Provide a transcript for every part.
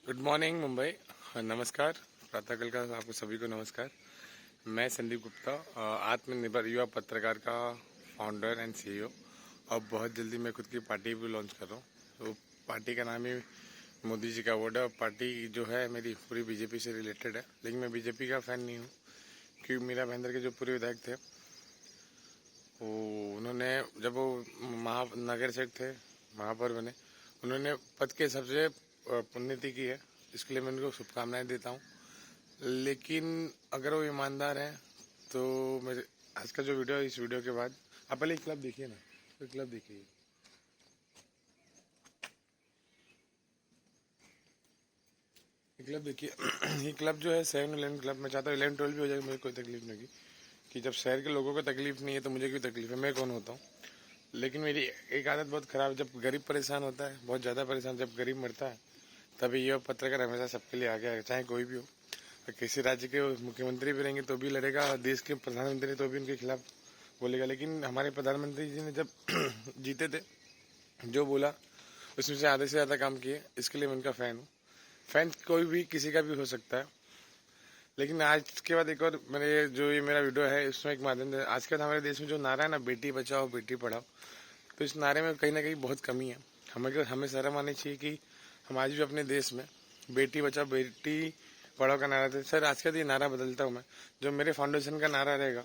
Good morning Mumbai. नमस्कार। प्रातःकाल का आपको सभी को नमस्कार। मैं संदीप गुप्ता, आत्मनिर्भर युवा पत्रकार का फाउंडर एंड सीईओ। और बहुत जल्दी मैं खुद की पार्टी भी लॉन्च कर रहा हूँ। तो पार्टी का नाम ही मोदी जी का वर्ड है। और पार्टी जो है मेरी पूरी बीजेपी से रिलेटेड है, लेकिन मैं बीजेपी का फ़ैन नहीं हूँ, क्योंकि मीरा भाईंदर के जो पूरे विधायक थे वो उन्होंने जब वो महानगर सेठ थे, महापौर बने, उन्होंने पद के हिसाब से पुण्यति की है। इसके लिए मैं उनको शुभकामनाएं देता हूँ। लेकिन अगर वो ईमानदार हैं तो मेरे आज का जो वीडियो है, इस वीडियो के बाद आप पहले क्लब देखिए ना, तो क्लब देखिए। ये क्लब देखिए। ये क्लब जो है 7-11 क्लब। मैं चाहता हूँ 11-12 भी हो जाए, मुझे कोई तकलीफ नहीं होगी, कि जब शहर के लोगों को तकलीफ नहीं है तो मुझे क्यों तकलीफ है, मैं कौन होता हूँ। लेकिन मेरी एक आदत बहुत ख़राब है, जब गरीब परेशान होता है, बहुत ज़्यादा परेशान, जब गरीब मरता है, तभी ये पत्रकार हमेशा सबके लिए आगे आएगा, चाहे कोई भी हो। किसी राज्य के मुख्यमंत्री भी रहेंगे तो भी लड़ेगा, और देश के प्रधानमंत्री तो भी उनके खिलाफ बोलेगा। लेकिन हमारे प्रधानमंत्री जी ने जब जीते थे, जो बोला उसमें से आधे से ज़्यादा काम किए। इसके लिए मैं उनका फ़ैन हूँ। फ़ैन कोई भी किसी का भी हो सकता है। लेकिन आज के बाद एक और मेरे जो ये मेरा वीडियो है, इसमें एक माध्यम है। आज के बाद हमारे देश में जो नारा है ना, बेटी बचाओ बेटी पढ़ाओ, तो इस नारे में कहीं ना कहीं बहुत कमी है। हमें शर्म आनी चाहिए कि हम आज भी अपने देश में बेटी बचाओ बेटी पढ़ाओ का नारा थे। सर, आज के बाद ये नारा बदलता हूँ मैं। जो मेरे फाउंडेशन का नारा रहेगा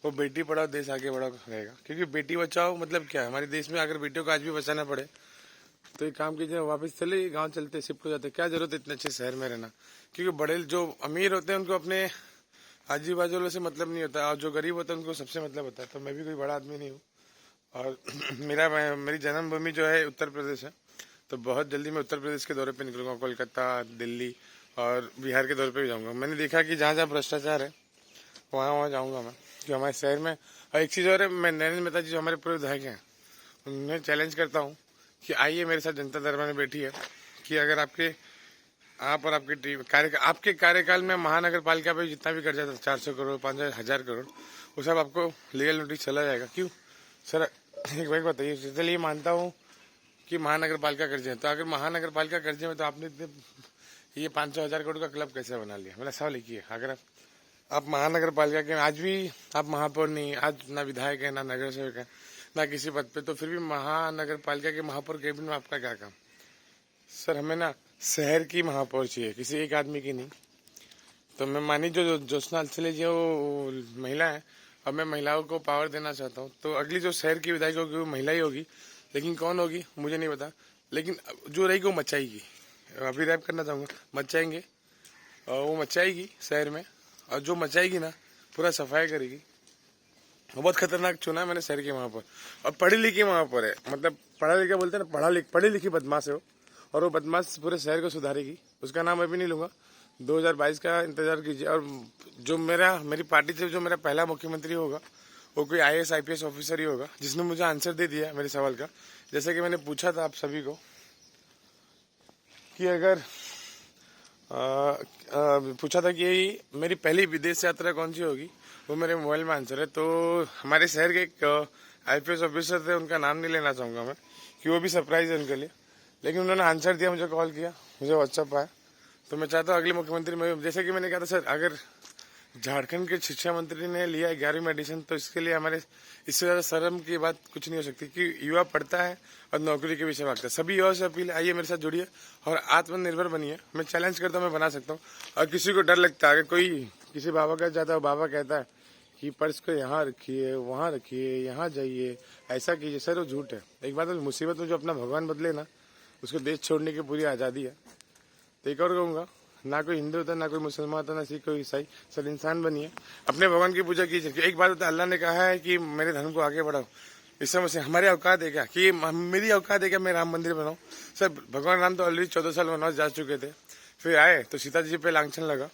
वो बेटी पढ़ाओ देश आगे बढ़ाओ रहेगा। क्योंकि बेटी बचाओ मतलब क्या है, हमारे देश में अगर बेटियों को आज भी बचाना पड़े तो एक काम कीजिए, वापस चले गांव चलते, शिफ्ट हो जाते। क्या जरूरत है इतने अच्छे शहर में रहना। क्योंकि बड़े जो अमीर होते हैं उनको अपने आजू बाजू वालों से मतलब नहीं होता, और जो गरीब होते हैं उनको सबसे मतलब होता है। तो मैं भी कोई बड़ा आदमी नहीं हूँ। और मेरी जन्मभूमि जो है उत्तर प्रदेश है। तो बहुत जल्दी मैं उत्तर प्रदेश के दौरे पे निकलूंगा, कोलकाता, दिल्ली और बिहार के दौरे पे भी जाऊंगा। मैंने देखा कि जहाँ जहाँ भ्रष्टाचार है वहाँ वहाँ जाऊंगा मैं, कि हमारे शहर में। और एक चीज़ और है, मैं नरेंद्र मेहता जी जो हमारे पूर्व विधायक हैं उन्हें चैलेंज करता हूँ कि आइए मेरे साथ जनता दरबार में बैठी है, कि अगर आप और आपकी टीम आपके कार्यकाल में महानगर पालिका पे जितना भी कर्जा था, 400 करोड़, 5,000 करोड़, वो सब आपको लीगल नोटिस चला जाएगा। क्यों सर, एक बात बताइए। चलिए मानता हूँ कि महानगर पालिका कर्जे हैं, तो अगर महानगर पालिका कर्जे में तो आपने ये 500,000 करोड़ का क्लब कैसे बना लिया। मेरा सवाल एक ही है। अगर आप महानगर पालिका के आज भी आप महापौर नहीं, आज ना विधायक है, ना नगर सेवक है, ना किसी पद पे, तो फिर भी महानगर पालिका के महापौर कैबिनेट में आपका क्या काम। सर, हमें ना शहर की महापौर चाहिए, किसी एक आदमी की नहीं। तो मैं मानी जो ज्योत्सना अलचले जी वो महिला है, अब मैं महिलाओं को पावर देना चाहता हूँ। तो अगली जो शहर की विधायक होगी वो महिला ही होगी। लेकिन कौन होगी मुझे नहीं पता, लेकिन जो रहेगी वो मचाएगी। अभी रैप करना चाहूँगा, मचाएंगे और वो मचाएगी शहर में। और जो मचाएगी ना, पूरा सफाई करेगी। वो बहुत खतरनाक चुना है मैंने शहर के वहाँ पर। और पढ़ी लिखी वहाँ पर है, मतलब पढ़ा लिखा बोलते हैं ना, पढ़ी लिखी बदमाश है वो। और वो बदमाश पूरे शहर को सुधारेगी। उसका नाम अभी नहीं लूंगा, 2022 का इंतजार कीजिए। और जो मेरी पार्टी से जो मेरा पहला मुख्यमंत्री होगा वो कोई IAS IPS ऑफिसर ही होगा, जिसने मुझे आंसर दे दिया मेरे सवाल का। जैसे कि मैंने पूछा था आप सभी को कि अगर पूछा था कि मेरी पहली विदेश यात्रा कौन सी होगी, वो मेरे मोबाइल में आंसर है। तो हमारे शहर के एक IPS ऑफिसर थे, उनका नाम नहीं लेना चाहूँगा मैं, कि वो भी सरप्राइज है उनके लिए। लेकिन उन्होंने आंसर दिया, मुझे कॉल किया, मुझे व्हाट्सअप आया। तो मैं चाहता हूँ अगले मुख्यमंत्री में, जैसे कि मैंने कहा था सर, अगर झारखंड के शिक्षा मंत्री ने लिया 11वीं एडिशन, तो इसके लिए हमारे इससे ज़्यादा शर्म की बात कुछ नहीं हो सकती कि युवा पढ़ता है और नौकरी के पीछे भागता है। सभी युवाओं से अपील, आइए मेरे साथ जुड़िए और आत्मनिर्भर बनिए। मैं चैलेंज करता हूँ, मैं बना सकता हूँ। और किसी को डर लगता है, अगर कोई किसी बाबा का जाता है, बाबा कहता है कि पर्स को यहाँ रखिए, वहाँ रखिए, यहाँ जाइए, ऐसा कीजिए, सर वो झूठ है। एक बात, मुसीबत में जो अपना भगवान बदले ना, उसको देश छोड़ने की पूरी आज़ादी है। तो एक और कहूँगा, ना कोई हिंदू होता, ना कोई मुसलमान होता, ना सिख, कोई ईसाई, सब इंसान बनिए, अपने भगवान की पूजा कीजिए। एक बात होता है, अल्लाह ने कहा है कि मेरे धर्म को आगे बढ़ाओ। इस समय से हमारी औकात है क्या, कि मेरी औकात है क्या मैं राम मंदिर बनाऊँ। सर, भगवान राम तो ऑलरेडी 14 साल वनवास जा चुके थे, फिर आए तो सीता जी पे लांछन लगा।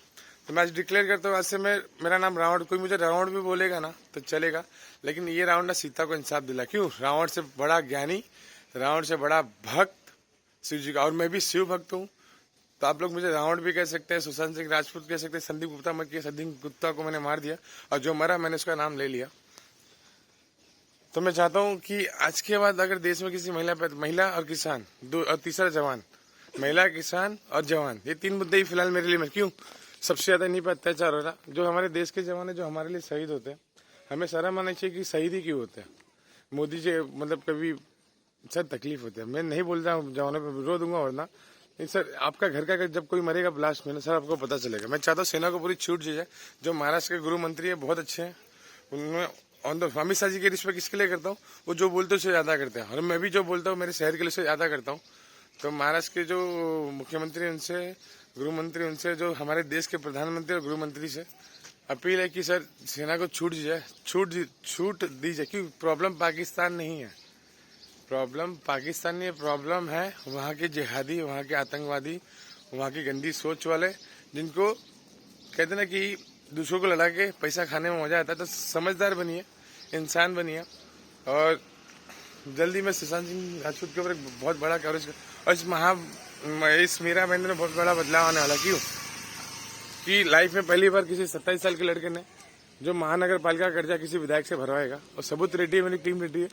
तो मैं आज डिक्लेयर करता हूँ, आज से मेरा नाम रावण। कोई मुझे रावण भी बोलेगा ना तो चलेगा, लेकिन ये रावण ने सीता को इंसाफ दिला। क्यों, रावण से बड़ा ज्ञानी, रावण से बड़ा भक्त शिव जी का। और मैं भी शिव भक्त हूँ। तो आप लोग मुझे रावण भी कह सकते हैं, सुशांत सिंह राजपूत कह सकते हैं, संदीप गुप्ता मत किया। संदीप गुप्ता को मैंने मार दिया और जो मरा मैंने उसका नाम ले लिया। तो मैं चाहता हूँ कि आज के बाद अगर देश में किसी महिला और किसान, दो और तीसरा जवान, महिला, किसान और जवान, ये 3 मुद्दे ही फिलहाल मेरे लिए क्यों सबसे ज्यादा इन्हीं पर अत्याचार हो रहा। जो हमारे देश के जवान है, जो हमारे लिए शहीद होते हैं, हमें शर्म आना चाहिए कि शहीद ही क्यों होते हैं। मोदी जी मतलब कभी सर तकलीफ होती है, मैं नहीं बोल रहा हूँ जवानों पर रो दूंगा वरना नहीं सर, आपका घर का जब कोई मरेगा ब्लास्ट में सर आपको पता चलेगा। मैं चाहता हूँ सेना को पूरी छूट दी जाए। जो महाराष्ट्र के गृह मंत्री है बहुत अच्छे हैं, उन्होंने ऑन द अमित शाह जी की रिस्पेक्ट किसके लिए करता हूँ, वो जो बोलते हैं उससे ज्यादा करते हैं, और मैं भी जो बोलता हूँ मेरे शहर के लिए उससे ज्यादा करता हूँ। तो महाराष्ट्र के जो मुख्यमंत्री उनसे, गृह मंत्री उनसे, जो हमारे देश के प्रधानमंत्री और गृह मंत्री से अपील है कि सर सेना को छूट दी जाए, छूट दी जाए, क्योंकि प्रॉब्लम पाकिस्तान नहीं है, प्रॉब्लम पाकिस्तान नहीं है, प्रॉब्लम है वहाँ के जिहादी, वहाँ के आतंकवादी, वहाँ की गंदी सोच वाले, जिनको कहते ना कि दूसरों को लड़ा के पैसा खाने में मजा आता है। तो समझदार बनिए, इंसान बनिए, और जल्दी में सुशांत सिंह राजपूत के ऊपर एक बहुत बड़ा कवरेज और इस मीरा महेंद्र में बहुत बड़ा बदलाव आने वाला। क्यों कि लाइफ में पहली बार किसी 27 साल के लड़के ने जो महानगर पालिका का कर्जा किसी विधायक से भरवाएगा, और सबूत रेडी है, मेरी टीम रेडी है।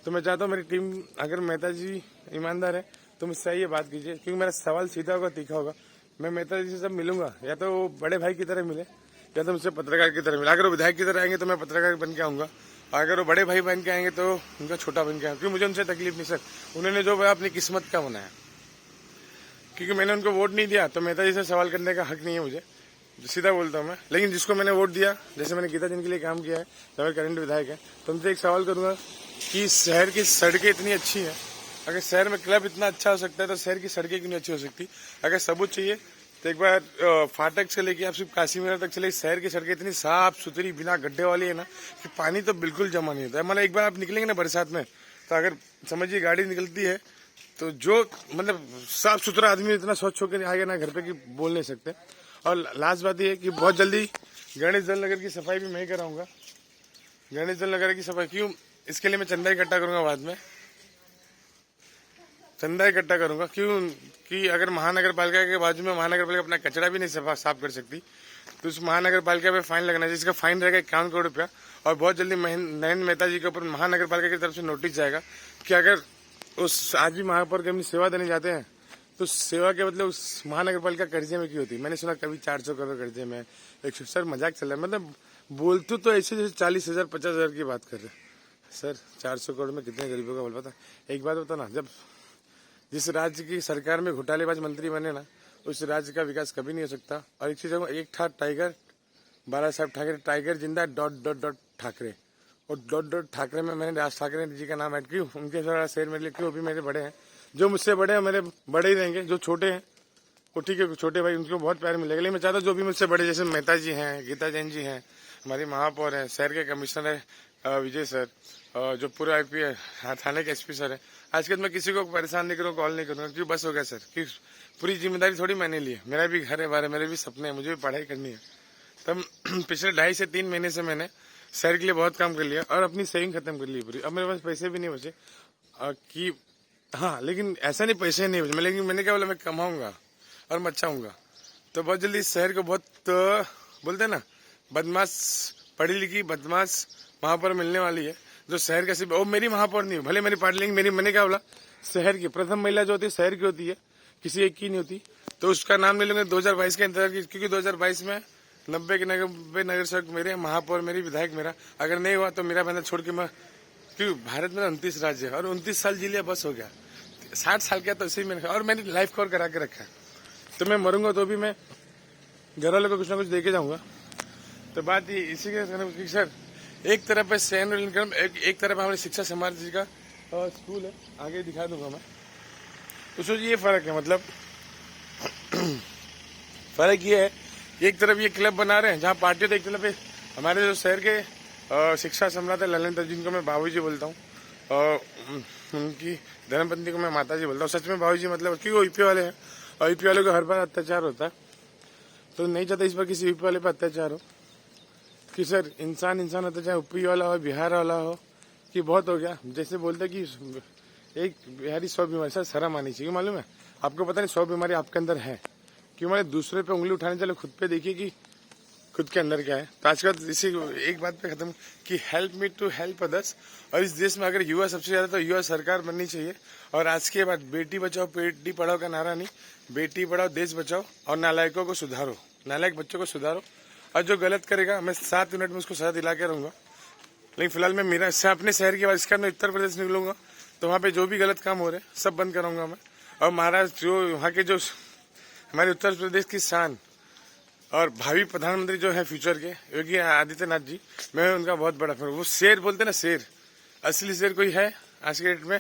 तो मैं चाहता हूँ मेरी टीम, अगर मेहता जी ईमानदार है तो मुझसे ये बात कीजिए, क्योंकि मेरा सवाल सीधा होगा, तीखा होगा। मैं मेहता जी से जब मिलूंगा, या तो वो बड़े भाई की तरह मिले, या तो मुझसे पत्रकार की तरह मिले। अगर वो विधायक की तरह आएंगे तो मैं पत्रकार बन के आऊंगा, अगर वो बड़े भाई बन के आएंगे तो उनका छोटा बन के आऊंगा, क्योंकि मुझे उनसे तकलीफ नहीं सर। उन्होंने जो अपनी किस्मत का बनाया, क्योंकि मैंने उनको वोट नहीं दिया तो मेहता जी से सवाल करने का हक नहीं है मुझे, सीधा बोलता हूँ मैं। लेकिन जिसको मैंने वोट दिया, जैसे मैंने गीता जिनके लिए काम किया है, तो मेरे करंट विधायक है, तो उनसे एक सवाल करूंगा कि शहर की सड़कें इतनी अच्छी हैं, अगर शहर में क्लब इतना अच्छा हो सकता है तो शहर की सड़कें क्यों नहीं अच्छी हो सकती। अगर सबूत चाहिए तो एक बार फाटक से लेके आप सिर्फ काशी मीरा तक चले, शहर की सड़कें इतनी साफ सुथरी बिना गड्ढे वाली है ना कि पानी तो बिल्कुल जमा नहीं होता है। मतलब एक बार आप निकलेंगे ना बरसात में, तो अगर समझिए गाड़ी निकलती है तो जो मतलब साफ सुथरा आदमी इतना स्वच्छ होकर आएगा ना घर पे कि बोल नहीं सकते। और लास्ट बात यह है कि बहुत जल्दी गणेश जल नगर की सफाई भी मैं ही कराऊंगा। गणेश जल नगर की सफाई क्यों, इसके लिए मैं चंदा इकट्ठा करूंगा, बाद में चंदा इकट्ठा करूंगा। क्यों कि अगर महानगर पालिका के बाजू में महानगर पालिका अपना कचरा भी नहीं साफ कर सकती, तो उस महानगर पालिका पे फाइन लगना चाहिए, जिसका फाइन रहेगा 51 करोड़ रुपया। और बहुत जल्दी नयन मेहता जी के ऊपर महानगर पालिका की तरफ से नोटिस जाएगा कि अगर उस आज भी महापौर की अपनी सेवा देने जाते हैं तो सेवा के मतलब उस महानगर पालिका कर्जे में क्यों होती है। मैंने सुना कभी 400 करोड़ कर्जे में, 100, सर मजाक चल रहा है, मतलब बोलते तो ऐसे जैसे 40,000 50,000 की बात कर रहे सर। 400 करोड़ में कितने गरीबों का बोल पता। एक बात बता ना, जब जिस राज्य की सरकार में घोटालेबाज मंत्री बने ना, उस राज्य का विकास कभी नहीं हो सकता। और एक चीज, एक था टाइगर, बाला साहब ठाकरे, टाइगर जिंदा डॉट ठाकरे, और ठाकरे में मैंने राज ठाकरे जी का नाम ऐड क्यों, उनके थोड़ा शेर मेरे लिए क्यों, भी मेरे बड़े हैं, जो मुझसे बड़े हैं मेरे बड़े ही रहेंगे, जो छोटे हैं वो ठीक है, छोटे भाई उनको बहुत प्यार मिलेगा। लेकिन मैं चाहता हूँ जो भी मुझसे बड़े, जैसे मेहता जी हैं, गीता जैन जी हैं, हमारी महापौर है, शहर के कमिश्नर है विजय सर, जो पूरे IPS थाने के SP सर है, आज के मैं किसी को परेशान नहीं करूँगा, कॉल नहीं करूँगा, क्यों बस हो गया सर, कि पूरी जिम्मेदारी थोड़ी मैंने ली है, मेरा भी घर है बाहर, मेरे भी सपने हैं, मुझे भी पढ़ाई करनी है। तब पिछले 2.5 से 3 महीने से मैंने शहर के लिए बहुत काम कर लिया और अपनी सेविंग खत्म कर ली पूरी। अब मेरे पास पैसे भी नहीं बचे कि हाँ, लेकिन ऐसा नहीं पैसे नहीं बचे, लेकिन मैंने क्या बोला, मैं कमाऊंगा और मैं अच्छा हूँगा। तो बहुत जल्दी इस शहर को बहुत बोलते हैं ना, बदमाश पढ़ी लिखी बदमाश महापौर मिलने वाली है, जो शहर का सिर्फ, वो मेरी महापौर नहीं हो भले मेरी पार्टी, लेकिन मेरी, मैंने क्या बोला, शहर की प्रथम महिला जो होती है शहर की होती है, किसी एक की नहीं होती। तो उसका नाम ले लूंगा 2022 का इंतजार, क्योंकि 2022 में 90 के 90 नगर सेवक मेरे, महापौर मेरी, विधायक मेरा। अगर नहीं हुआ तो मेरा बहना छोड़ के मैं, क्योंकि भारत में 29 राज्य है और 29 साल जी लिया बस हो गया, 60 साल का तो इसी में, और मैंने लाइफ कवर करा के रखा है। तो मैं मरूंगा तो भी मैं घर वालों को कुछ ना कुछ देके जाऊंगा। तो बात ये इसी के सर, एक तरफ है सैन्य इनकम, एक तरफ हमारी शिक्षा समाज जी का स्कूल है, आगे दिखा दूंगा मैं। तो सोचिए ये फर्क है, मतलब फर्क ये है, एक तरफ ये क्लब बना रहे हैं जहाँ पार्टी, तो एक तरफ हमारे जो शहर के शिक्षा सम्राट है ललन, जिनको मैं बाबू जी बोलता हूँ, और उनकी धर्मपत्नी को मैं माता जी बोलता हूँ। सच में बाबू जी, मतलब क्योंकि यूपी वाले हैं और यूपी वालों को हर बार अत्याचार होता है, तो नहीं चाहता इस बार किसी यूपी वाले पर अत्याचार हो, कि सर इंसान होता, चाहे यूपी वाला हो, बिहार वाला हो, कि बहुत हो गया। जैसे बोलते कि एक बिहारी 100 बीमारी, सर शर्म आनी चाहिए, मालूम है आपको, पता नहीं 100 बीमारी आपके अंदर है, क्यों? मैंने दूसरे पे उंगली उठाने चले, खुद पे देखिए कि खुद के अंदर क्या है। तो आज का इसी एक बात पे खत्म कि help me to help others. और इस देश में अगर युवा सबसे ज्यादा तो युवा सरकार बननी चाहिए। और आज के बाद बेटी बचाओ बेटी पढ़ाओ का नारा नहीं, बेटी पढ़ाओ देश बचाओ और नालायकों को सुधारो, नालायक बच्चों को सुधारो। और जो गलत करेगा मैं 7 मिनट में उसको सजा दिला के रहूंगा। लेकिन फिलहाल मैं मेरा अपने शहर के बाद इसके बाद मैं उत्तर प्रदेश निकलूंगा, तो वहाँ पे जो भी गलत काम हो रहे हैं सब बंद कराऊंगा मैं। और महाराष्ट्र जो वहाँ के जो हमारे उत्तर प्रदेश की शान और भावी प्रधानमंत्री जो है फ्यूचर के योगी आदित्यनाथ जी, मैं उनका बहुत बड़ा फैन। वो शेर बोलते ना, शेर, असली शेर कोई है आज के डेट में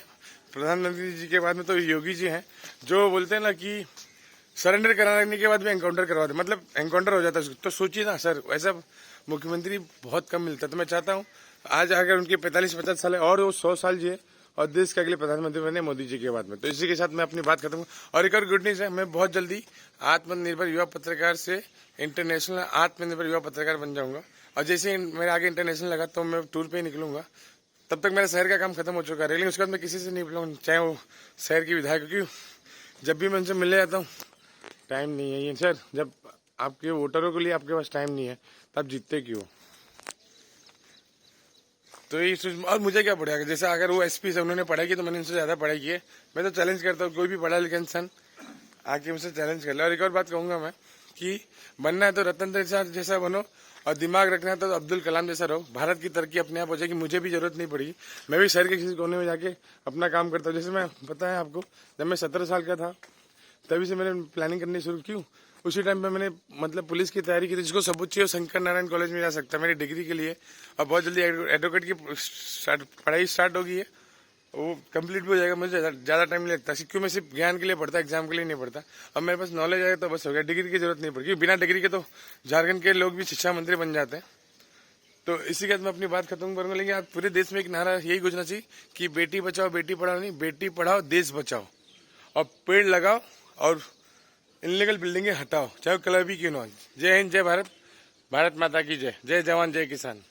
प्रधानमंत्री जी के बाद में तो योगी जी हैं, जो बोलते हैं ना कि सरेंडर कराने के बाद भी एनकाउंटर करवा दे, मतलब एनकाउंटर हो जाता है। तो सोचिए ना सर, ऐसा मुख्यमंत्री बहुत कम मिलता है। तो मैं चाहता हूँ आज अगर उनके 45-50 साल है और वो 100 साल जिए और देश के अगले प्रधानमंत्री बने मोदी जी के बाद में। तो इसी के साथ मैं अपनी बात खत्म। और एक और गुड न्यूज है, मैं बहुत जल्दी आत्मनिर्भर युवा पत्रकार से इंटरनेशनल आत्मनिर्भर युवा पत्रकार बन जाऊंगा। और जैसे ही मेरे आगे इंटरनेशनल लगा तो मैं टूर पे ही निकलूंगा। तब तक मेरा शहर का काम खत्म हो चुका है, लेकिन उसके बाद मैं किसी से नहीं मिलूंगा, चाहे वो शहर की विधायक, क्योंकि जब भी मैं उनसे मिलने जाता हूँ टाइम नहीं है। ये सर, जब आपके वोटरों के लिए आपके पास टाइम नहीं है तब जीतते क्यों? तो ये और मुझे क्या पड़ेगा, जैसे अगर वो एसपी से उन्होंने पढ़ाई की तो मैंने उनसे ज्यादा पढ़ाई की है। मैं तो चैलेंज करता हूँ, कोई भी पढ़ा लिखा इंसान आके मुझसे चैलेंज कर ले। और एक और बात कहूंगा मैं कि बनना है तो रतन टाटा जैसा बनो और दिमाग रखना है तो अब्दुल कलाम जैसा रहो। भारत की तरक्की अपने आप हो जाएगी, मुझे भी जरूरत नहीं पड़ेगी। मैं भी शहर के किसी कोने में जाके अपना काम करता हूँ। जैसे मैं पता है आपको, जब मैं 17 साल का था तभी से मैंने प्लानिंग करनी शुरू की। उसी टाइम पे मैंने मतलब पुलिस की तैयारी की थी, जिसको सबूत चाहिए शंकर नारायण कॉलेज में जा सकता है मेरी डिग्री के लिए। और बहुत जल्दी एडवोकेट की पढ़ाई स्टार्ट होगी है, वो कंप्लीट भी हो जाएगा। मुझे ज्यादा टाइम नहीं लगता, क्योंकि मैं सिर्फ ज्ञान के लिए पढ़ता, एग्जाम के लिए नहीं पढ़ता। अब मेरे पास नॉलेज आएगा तो बस हो गया, डिग्री की जरूरत नहीं पड़ेगी। बिना डिग्री के तो झारखंड के लोग भी शिक्षा मंत्री बन जाते हैं। तो इसी के साथ मैं अपनी बात खत्म करूंगा। लेकिन आज पूरे देश में एक नारा यही गुजना चाहिए कि बेटी बचाओ बेटी पढ़ाओ नहीं, बेटी पढ़ाओ देश बचाओ। और पेड़ लगाओ और इनलीगल बिल्डिंगें हटाओ, चाहे वो क्लब ही क्यों ना हो। जय हिंद, जय भारत, भारत माता की जय, जय जवान जय किसान।